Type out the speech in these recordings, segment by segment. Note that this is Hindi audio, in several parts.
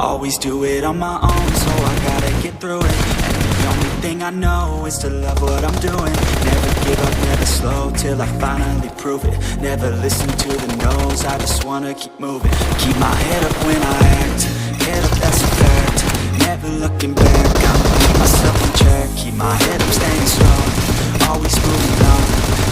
always do it on my own, so I gotta get through it. And the only thing I know is to love what I'm doing. Never give up, never slow, till I finally prove it. Never listen to the no's, I just wanna keep moving. Keep my head up when I act, head up, that's a fact. Never looking back, I'ma keep myself in check. Keep my head up, staying strong, always moving on.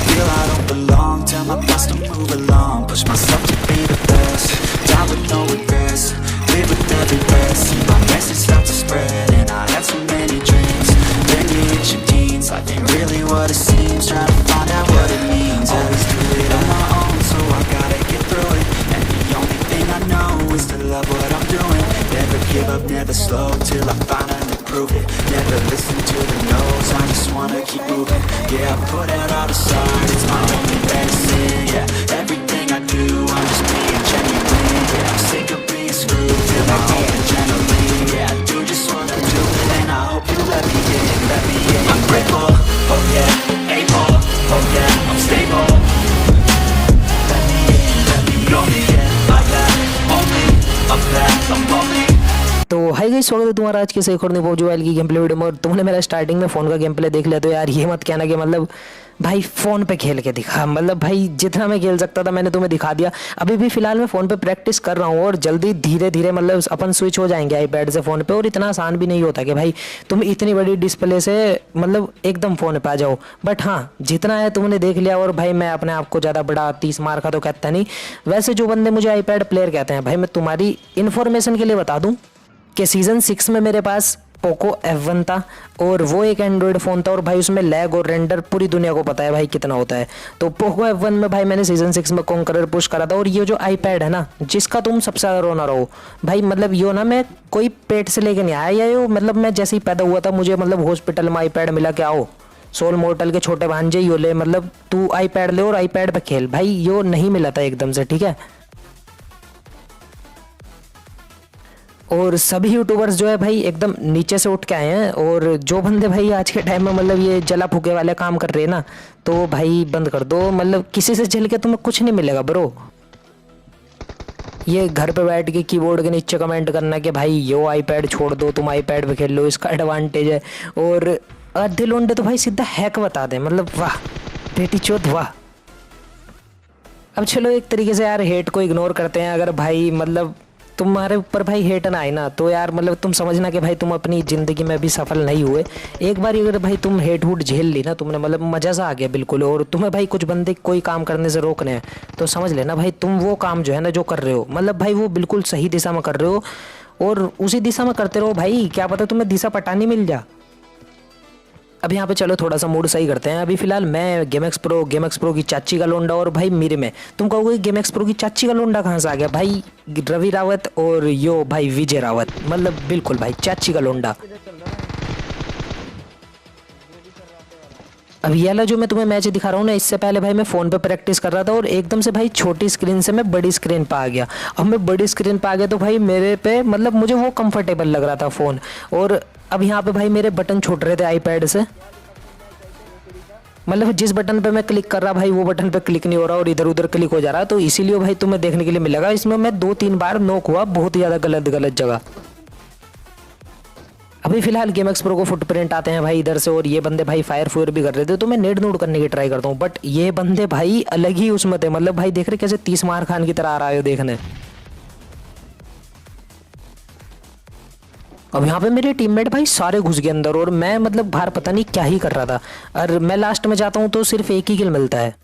Feel I don't belong, tell my thoughts to move along. Push myself to be the best, die with no regrets. Live with every breath, see my message start to spread. And I had so many dreams, then you hit your teens. Life ain't really what it seems, try to find out what it means. Always do it on my own, so I gotta get through it. And the only thing I know is to love what I'm doing. Never give up, never slow, till I finally prove it. Never listen to the no's, I just wanna keep moving. Yeah, I put out all the signs, it's my only medicine. Yeah, everything I do, I'm just being genuine. Yeah, I'm sick of being screwed, till I get adrenaline. Yeah, I do just what I do, and I hope you let me in, let me in. I'm grateful, oh yeah, able, oh yeah, I'm stable. Let me in, like that, only, up that, I'm only. तो हाय गाइस, स्वागत है तुम्हारा आज के एक और नई पबजी मोबाइल की गेम प्ले वीडियो में। और तुमने मेरा स्टार्टिंग में फ़ोन का गेम प्ले देख लिया तो यार ये मत कहना कि मतलब भाई फ़ोन पे खेल के दिखा। मतलब भाई जितना मैं खेल सकता था मैंने तुम्हें दिखा दिया। अभी भी फ़िलहाल मैं फ़ोन पे प्रैक्टिस कर रहा हूँ और जल्दी धीरे धीरे मतलब अपन स्विच हो जाएंगे आईपैड से फ़ोन पे। और इतना आसान भी नहीं होता कि भाई तुम इतनी बड़ी डिस्प्ले से मतलब एकदम फ़ोन पे आ जाओ। बट हाँ, जितना है तुमने देख लिया। और भाई मैं अपने आप को ज़्यादा बड़ा 30 मार का तो कहता नहीं। वैसे जो बंदे मुझे आईपैड प्लेयर कहते हैं, भाई मैं तुम्हारी इन्फॉर्मेशन के लिए बता दूँ कि सीज़न 6 में मेरे पास पोको F1 था और वो एक एंड्रॉयड फ़ोन था। और भाई उसमें लैग और रेंडर पूरी दुनिया को पता है भाई कितना होता है। तो पोको F1 में भाई मैंने सीज़न 6 में कॉन्करर पुश करा था। और ये जो आईपैड है ना, जिसका तुम सबसे ज़्यादा रोना रहो भाई, मतलब यो ना मैं कोई पेट से लेके नहीं आया या यो मतलब मैं जैसे ही पैदा हुआ था मुझे मतलब हॉस्पिटल में आईपैड मिला कि आओ सोल मोर्टल के छोटे भांजे यो ले, मतलब तू आईपैड ले और आईपैड पे खेल। भाई यो नहीं मिला था एकदम से, ठीक है। और सभी यूट्यूबर्स जो है भाई एकदम नीचे से उठ के आए हैं। और जो बंदे भाई आज के टाइम में मतलब ये जला फूके वाले काम कर रहे हैं ना, तो भाई बंद कर दो। मतलब किसी से झेल के तुम्हें कुछ नहीं मिलेगा ब्रो। ये घर पे बैठ के कीबोर्ड के नीचे कमेंट करना कि भाई यो आईपैड छोड़ दो, तुम आईपैड पे खेल लो, इसका एडवांटेज है। और आधे लोंडे तो भाई सीधा हैक बता दें, मतलब वाह बेटी चोद वाह। अब चलो एक तरीके से यार हेट को इग्नोर करते हैं। अगर भाई मतलब तुम्हारे ऊपर भाई हेट ना आए ना तो यार मतलब तुम समझना कि भाई तुम अपनी ज़िंदगी में भी सफल नहीं हुए। एक बार अगर भाई तुम हेट वूट झेल ली ना तुमने, मतलब मज़ा सा आ गया बिल्कुल। और तुम्हें भाई कुछ बंदे कोई काम करने से रोकने हैं तो समझ लेना भाई तुम वो काम जो है ना जो कर रहे हो, मतलब भाई वो बिल्कुल सही दिशा में कर रहे हो। और उसी दिशा में करते रहो भाई, क्या पता तुम्हें दिशा पटानी मिल जा। अब यहाँ पे चलो थोड़ा सा मूड सही करते हैं। अभी फिलहाल मैं गेमएक्स प्रो की चाची का लोंडा और भाई मेरे में तुम कहोगे गेमएक्स प्रो की चाची का लोंडा कहाँ से आ गया? भाई रवि रावत और यो भाई विजय रावत, मतलब बिल्कुल भाई चाची का लोंडा। अब ये वाला जो मैं तुम्हें मैच दिखा रहा हूँ ना, इससे पहले भाई मैं फ़ोन पे प्रैक्टिस कर रहा था और एकदम से भाई छोटी स्क्रीन से मैं बड़ी स्क्रीन पे आ गया। अब मैं बड़ी स्क्रीन पे आ गया तो भाई मेरे पे मतलब मुझे वो कंफर्टेबल लग रहा था फ़ोन। और अब यहाँ पे भाई मेरे बटन छूट रहे थे आईपैड से, मतलब जिस बटन पे मैं क्लिक कर रहा भाई वो बटन पे क्लिक नहीं हो रहा और इधर उधर क्लिक हो जा रहा। तो इसीलिए भाई तुम्हें देखने के लिए मिलेगा इसमें मैं 2-3 बार नॉक हुआ, बहुत ही ज़्यादा गलत जगह। अभी फिलहाल गेमएक्स प्रो को फुटप्रिंट आते हैं भाई इधर से। और ये बंदे भाई फायर फूयर भी कर रहे थे तो मैं नेड नोड करने की ट्राई करता हूँ। बट ये बंदे भाई अलग ही उसमें थे, मतलब भाई देख रहे कैसे 30 मार खान की तरह आ रहा है देखने। अब यहाँ पे मेरे टीममेट भाई सारे घुस गए अंदर और मैं मतलब बाहर पता नहीं क्या ही कर रहा था। और मैं लास्ट में जाता हूँ तो सिर्फ एक ही किल मिलता है।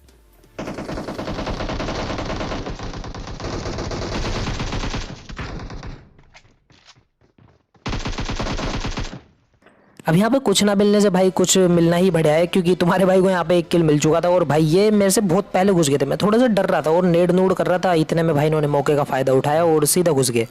अब यहाँ पे कुछ ना मिलने से भाई कुछ मिलना ही बढ़िया है, क्योंकि तुम्हारे भाई को यहाँ पे एक किल मिल चुका था। और भाई ये मेरे से बहुत पहले घुस गए थे, मैं थोड़ा सा डर रहा था और नेड नूड कर रहा था। इतने में भाई इन्होंने मौके का फायदा उठाया और सीधा घुस गए।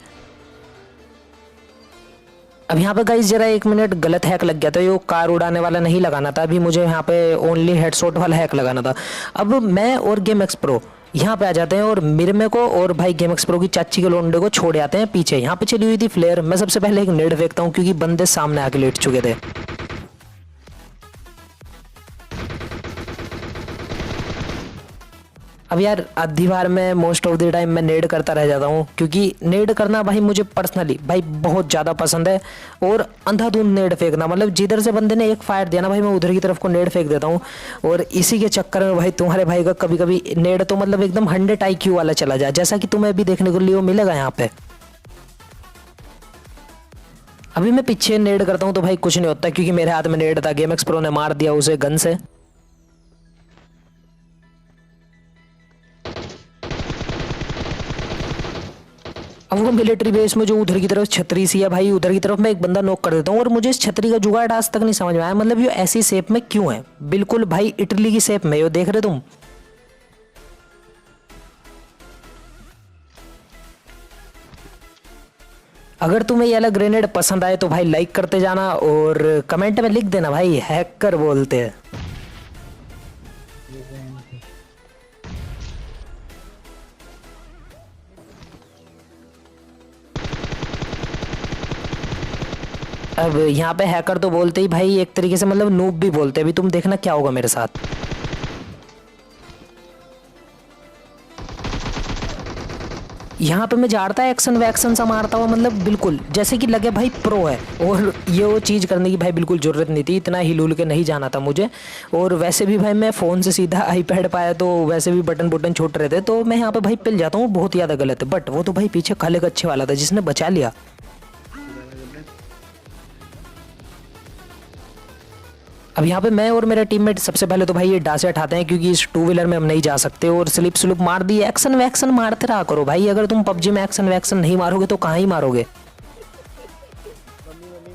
अब यहाँ पे गाइस जरा 1 मिनट गलत हैक लग गया था। ये कार उड़ाने वाला नहीं लगाना था, अभी मुझे यहाँ पे ओनली हेडशॉट वाला हैक लगाना था। अब मैं और गेमएक्स प्रो यहाँ पे आ जाते हैं और मिरमे को और भाई गेमएक्स प्रो की चाची के लोंडे को छोड़ आते हैं पीछे। यहाँ पे चली हुई थी फ्लेयर। मैं सबसे पहले एक नेड फेंकता हूँ क्योंकि बंदे सामने आके लेट चुके थे। अब यार आधी बार मैं मोस्ट ऑफ द टाइम मैं नेड करता रह जाता हूँ, क्योंकि नेड करना भाई मुझे पर्सनली भाई बहुत ज़्यादा पसंद है। और अंधाधुंध नेड फेंकना, मतलब जिधर से बंदे ने एक फायर दिया ना भाई, मैं उधर की तरफ को नेड फेंक देता हूँ। और इसी के चक्कर में भाई तुम्हारे भाई का कभी कभी नेड तो मतलब एकदम 100 IQ वाला चला जाए, जैसा कि तुम्हें भी देखने को लिए मिलेगा यहाँ पे। अभी मैं पीछे नेड करता हूँ तो भाई कुछ नहीं होता, क्योंकि मेरे हाथ में नेड था, गेम एक्स प्रो ने मार दिया उसे गन से। अब वो मिलिट्री बेस में जो उधर की तरफ छतरी सी है भाई, उधर की तरफ मैं एक बंदा नॉक कर देता हूँ। और मुझे इस छतरी का जुगाड़ आज तक नहीं समझ में आया, मतलब ये ऐसी शेप में क्यों है, बिल्कुल भाई इटली की शेप में, ये देख रहे तुम। अगर तुम्हें ये वाला ग्रेनेड पसंद आए तो भाई लाइक करते जाना, और कमेंट में लिख देना भाई हैकर बोलते हैं। अब यहाँ पे हैकर तो बोलते ही भाई, एक तरीके से मतलब नूब भी बोलते हैं। अभी तुम देखना क्या होगा मेरे साथ। यहाँ पे मैं झाड़ता एक्शन वैक्शन सा मारता हुआ, मतलब बिल्कुल जैसे कि लगे भाई प्रो है। और ये वो चीज़ करने की भाई बिल्कुल ज़रूरत नहीं थी, इतना हिलुल के नहीं जाना था मुझे। और वैसे भी भाई मैं फ़ोन से सीधा आईपैड पाया, तो वैसे भी बटन बटन छोट रहे थे, तो मैं यहाँ पे भाई पिल जाता हूँ, बहुत ज़्यादा गलत है। बट वो तो भाई पीछे खाले का अच्छे वाला था जिसने बचा लिया। अब यहाँ पे मैं और मेरा टीममेट सबसे पहले तो भाई ये डासे उठाते हैं, क्योंकि इस 2 व्हीलर में हम नहीं जा सकते। और स्लिप स्लिप मार दी, एक्शन वैक्शन मारते रहा करो भाई। अगर तुम पबजी में एक्शन वैक्शन नहीं मारोगे तो कहाँ ही मारोगे।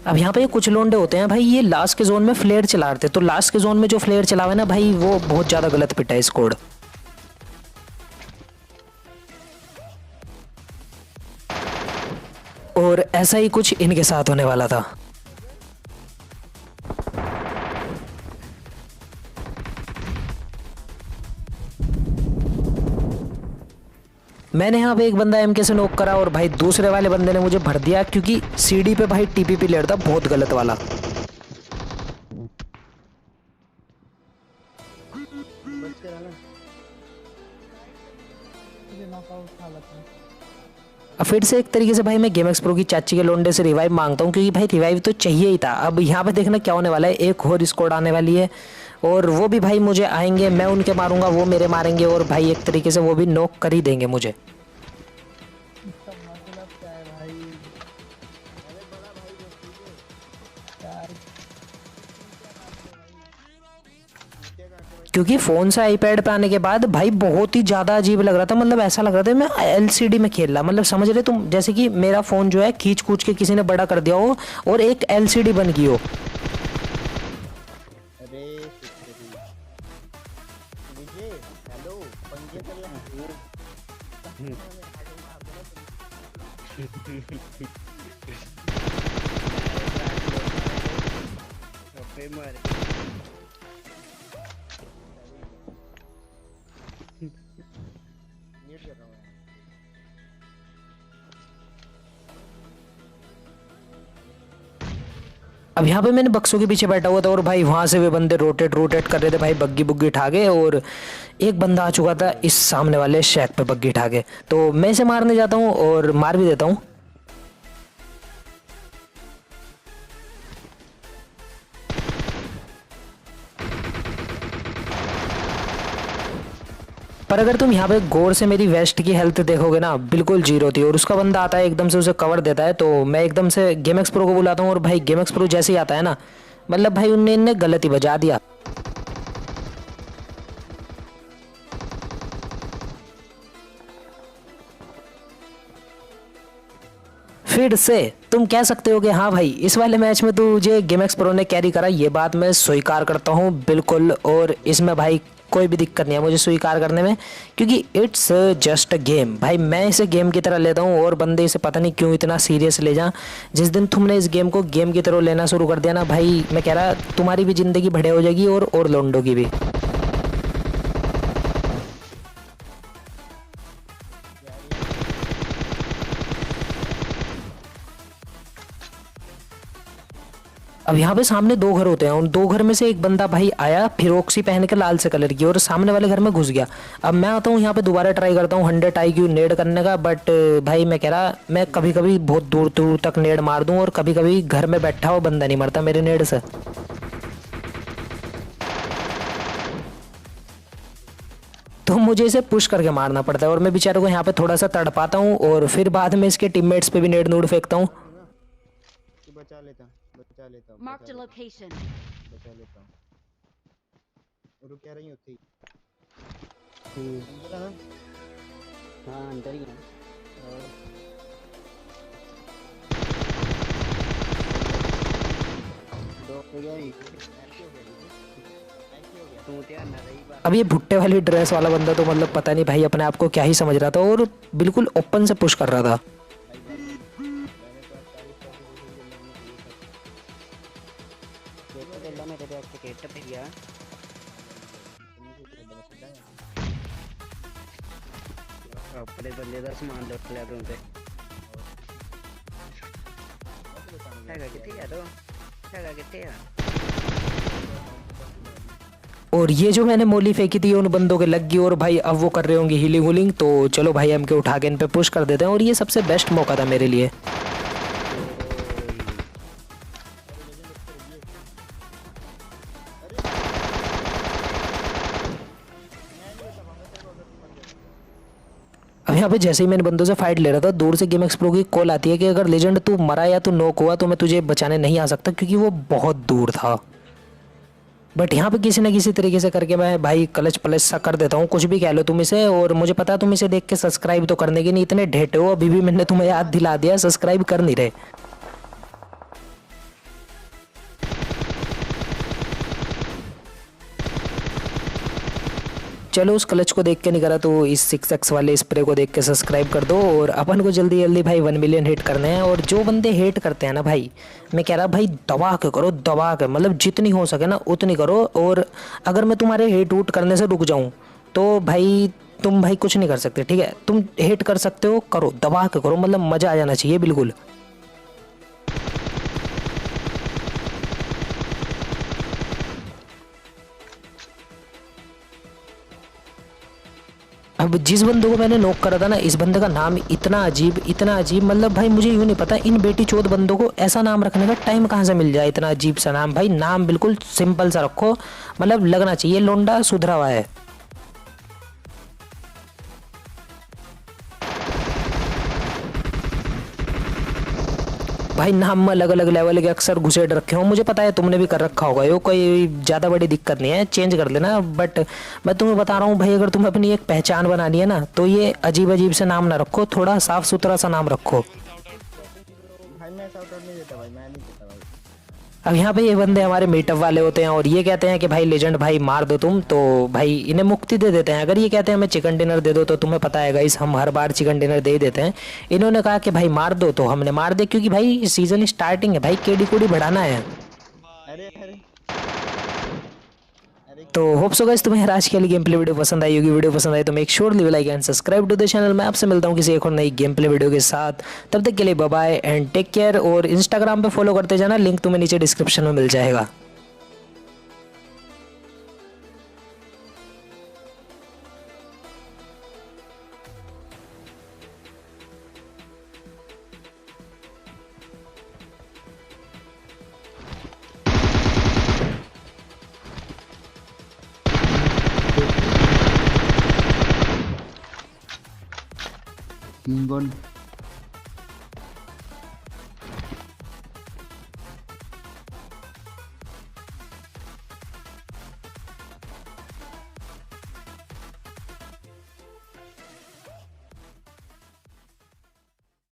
अब यहाँ पे कुछ लोंडे होते हैं भाई, ये लास्ट के जोन में फ्लेयर चला रहे थे, तो लास्ट के जोन में जो फ्लेयर चलावे ना भाई, वो बहुत ज़्यादा गलत पिटा है स्कोड। और ऐसा ही कुछ इनके साथ होने वाला था। मैंने यहाँ पे एक बंदा एमके से नॉक करा, और भाई दूसरे वाले बंदे ने मुझे भर दिया, क्योंकि सीडी पे भाई टीपीपी लेट था बहुत गलत वाला। अब फिर से एक तरीके से भाई मैं गेम एक्स प्रो की चाची के लोंडे से रिवाइव मांगता हूँ, क्योंकि भाई रिवाइव तो चाहिए ही था। अब यहाँ पे देखना क्या होने वाला है, एक और स्क्वाड आने वाली है, और वो भी भाई मुझे आएंगे, मैं उनके मारूंगा, वो मेरे मारेंगे, और भाई एक तरीके से वो भी नॉक कर ही देंगे मुझे। क्योंकि फ़ोन से आईपैड पे आने के बाद भाई बहुत ही ज़्यादा अजीब लग रहा था, मतलब ऐसा लग रहा था मैं एलसीडी में खेल रहा, मतलब समझ रहे तुम, जैसे कि मेरा फ़ोन जो है खींच कूच के किसी ने बड़ा कर दिया हो और एक एलसीडी बन गई हो। अब यहाँ पे मैंने बक्सों के पीछे बैठा हुआ था, और भाई वहां से वे बंदे रोटेट रोटेट कर रहे थे भाई, बग्गी बुग्गी उठा के। और एक बंदा आ चुका था इस सामने वाले शैक पे बग्गी उठा के, तो मैं इसे मारने जाता हूँ और मार भी देता हूँ। पर अगर तुम यहाँ पे गौर से मेरी वेस्ट की हेल्थ देखोगे ना, बिल्कुल जीरो थी। और उसका बंदा आता है एकदम से उसे कवर देता है, तो मैं एकदम से गेम एक्स प्रो को बुलाता हूँ, और भाई गेम एक्स प्रो जैसे ही आता है ना, मतलब भाई उनने इनने गलत ही बजा दिया। फिर से तुम कह सकते हो कि हाँ भाई इस वाले मैच में तुझे गेम एक्स प्रो ने कैरी करा, ये बात मैं स्वीकार करता हूँ बिल्कुल। और इसमें भाई कोई भी दिक्कत नहीं है मुझे स्वीकार करने में, क्योंकि इट्स जस्ट अ गेम। भाई मैं इसे गेम की तरह लेता हूँ, और बंदे इसे पता नहीं क्यों इतना सीरियस ले जा। जिस दिन तुमने इस गेम को गेम की तरह लेना शुरू कर दिया ना भाई, मैं कह रहा तुम्हारी भी ज़िंदगी बढ़िया हो जाएगी, और लोंडो की भी। अब यहाँ पे सामने दो घर होते हैं, उन दो घर में से एक बंदा भाई आया फिर ऑक्सी पहन के लाल से कलर की और सामने वाले घर में घुस गया। अब मैं आता हूँ यहाँ पे दोबारा ट्राई करता हूँ 100 IQ नेड करने का, बट भाई मैं कह रहा मैं कभी कभी बहुत दूर दूर तक नेड मार दूँ और कभी कभी घर में बैठा हुआ बंदा नहीं मरता मेरे नेड से। तो मुझे इसे पुश करके मारना पड़ता है और मैं बेचारे को यहाँ पे थोड़ा सा तड़पाता हूँ और फिर बाद में इसके टीममेट्स पे भी नेड नूड फेंकता हूँ। बचा लेता हूँ Marked a location. बचा लेता हूँ। रुक क्या रही होती अंदर है? हाँ अंदर ही है। दो हो गया ही। तू तो यार ना रही बात। अब ये भुट्टे वाली ड्रेस वाला बंदा तो मतलब पता नहीं भाई अपने आप को क्या ही समझ रहा था और बिल्कुल ओपन से पुश कर रहा था। देखो तो मैं तेरे एक्ट केट पे गया। अपने बंदे का सामान लुट लिया तुमसे। हैगा कितने यार तो? हैगा कितने यार? और ये जो मैंने मोली फेंकी थी उन बंदों के लग गई और भाई अब वो कर रहे होंगे हीलिंग वूलिंग, तो चलो भाई एम के उठा के इन पे पुश कर देते हैं और ये सबसे बेस्ट मौका था मेरे लिए। अब यहाँ पे जैसे ही मैंने बंदों से फाइट ले रहा था दूर से गेम एक्सप्रो की कॉल आती है कि अगर लेजेंड तू मरा या तू नॉक हुआ तो मैं तुझे बचाने नहीं आ सकता क्योंकि वो बहुत दूर था। बट यहाँ पे किसी न किसी तरीके से करके मैं भाई क्लच प्लच सा कर देता हूँ, कुछ भी कह लो तुम इसे। और मुझे पता है तुम इसे देख के सब्सक्राइब तो करने के नहीं इतने ढेटे हो, अभी भी मैंने तुम्हें याद दिला दिया, सब्सक्राइब कर नहीं रहे। चलो उस क्लच को देख के नहीं करा तो इस 6x वाले स्प्रे को देख के सब्सक्राइब कर दो और अपन को जल्दी जल्दी भाई 1 मिलियन हिट करने हैं। और जो बंदे हेट करते हैं ना भाई, मैं कह रहा भाई दबा के करो, दबा के मतलब जितनी हो सके ना उतनी करो। और अगर मैं तुम्हारे हेट वूट करने से रुक जाऊं तो भाई तुम भाई कुछ नहीं कर सकते, ठीक है? तुम हेट कर सकते हो, करो, दबा के करो, मतलब मज़ा आ जाना चाहिए बिल्कुल। अब जिस बंदे को मैंने नॉक करा था ना, इस बंदे का नाम इतना अजीब, मतलब भाई मुझे यूँ नहीं पता इन बेटी चोद बंदों को ऐसा नाम रखने का टाइम कहाँ से मिल जाए, इतना अजीब सा नाम। भाई नाम बिल्कुल सिंपल सा रखो, मतलब लगना चाहिए लोंडा सुधरा हुआ है। भाई नाम में अलग अलग लेवल के अक्सर घुसेड़ रखे हो, मुझे पता है तुमने भी कर रखा होगा, ये कोई ज़्यादा बड़ी दिक्कत नहीं है, चेंज कर लेना। बट मैं तुम्हें बता रहा हूँ भाई, अगर तुम्हें अपनी एक पहचान बनानी है ना तो ये अजीब अजीब से नाम ना रखो, थोड़ा साफ सुथरा सा नाम रखो। भाई मैं शाउट आउट नहीं देता भाई, मैं नहीं देता भाई। अब यहाँ पे ये बंदे हमारे मीटअप वाले होते हैं और ये कहते हैं कि भाई लेजेंड भाई मार दो तुम, तो भाई इन्हें मुक्ति दे देते हैं। अगर ये कहते हैं हमें चिकन डिनर दे दो तो तुम्हें पता है गाइस हम हर बार चिकन डिनर दे ही देते हैं। इन्होंने कहा कि भाई मार दो तो हमने मार दे, क्योंकि भाई सीजन स्टार्टिंग है भाई, केडी कोडी बढ़ाना है। अरे अरे तो होप सो गाइस तुम्हें आज के लिए गेम प्ले वीडियो पसंद आई होगी। वीडियो पसंद आई तो make sure leave like and subscribe to the channel. मैं आपसे मिलता हूँ किसी एक और नई गेम प्ले वीडियो के साथ, तब तक के लिए bye bye and take care. और इंस्टाग्राम पे फॉलो करते जाना, लिंक तुम्हें नीचे डिस्क्रिप्शन में मिल जाएगा। किंग